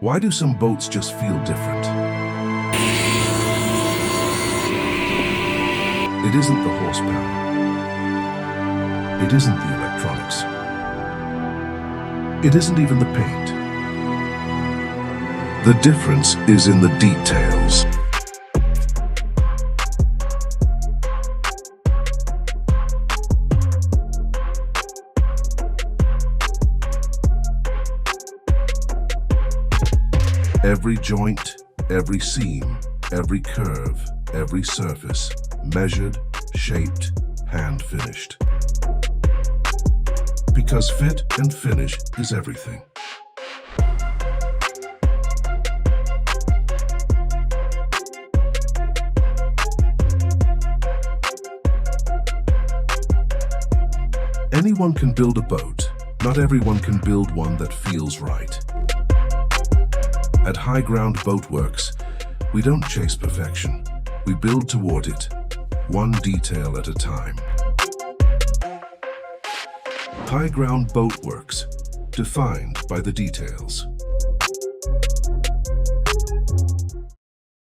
Why do some boats just feel different? It isn't the horsepower. It isn't the electronics. It isn't even the paint. The difference is in the details. Every joint, every seam, every curve, every surface, measured, shaped, hand-finished. Because fit and finish is everything. Anyone can build a boat. Not everyone can build one that feels right. At Highground Boatworks, we don't chase perfection. We build toward it, one detail at a time. Highground Boatworks, defined by the details.